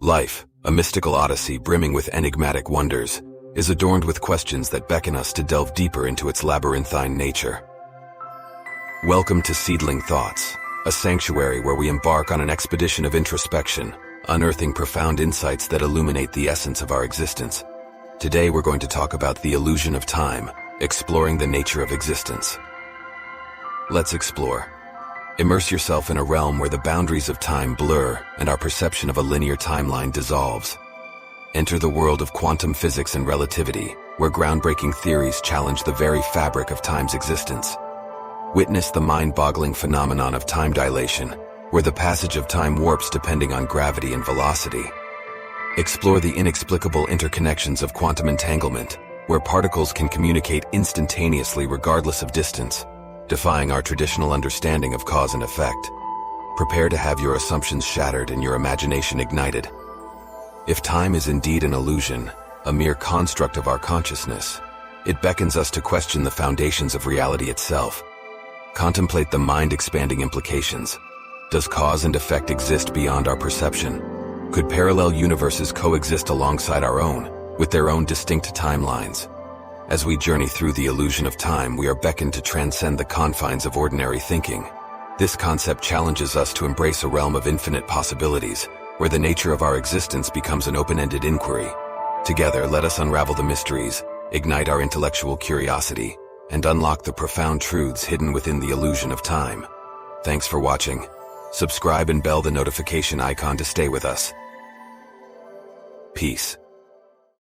Life, a mystical odyssey brimming with enigmatic wonders, is adorned with questions that beckon us to delve deeper into its labyrinthine nature. Welcome to Seedling Thoughts, a sanctuary where we embark on an expedition of introspection, unearthing profound insights that illuminate the essence of our existence. Today we're going to talk about the illusion of time, exploring the nature of existence. Let's explore. Immerse yourself in a realm where the boundaries of time blur and our perception of a linear timeline dissolves. Enter the world of quantum physics and relativity, where groundbreaking theories challenge the very fabric of time's existence. Witness the mind-boggling phenomenon of time dilation, where the passage of time warps depending on gravity and velocity. Explore the inexplicable interconnections of quantum entanglement, where particles can communicate instantaneously regardless of distance, defying our traditional understanding of cause and effect. Prepare to have your assumptions shattered and your imagination ignited. If time is indeed an illusion, a mere construct of our consciousness, it beckons us to question the foundations of reality itself. Contemplate the mind-expanding implications. Does cause and effect exist beyond our perception? Could parallel universes coexist alongside our own, with their own distinct timelines? As we journey through the illusion of time, we are beckoned to transcend the confines of ordinary thinking. This concept challenges us to embrace a realm of infinite possibilities, where the nature of our existence becomes an open-ended inquiry. Together, let us unravel the mysteries, ignite our intellectual curiosity, and unlock the profound truths hidden within the illusion of time. Thanks for watching. Subscribe and bell the notification icon to stay with us. Peace.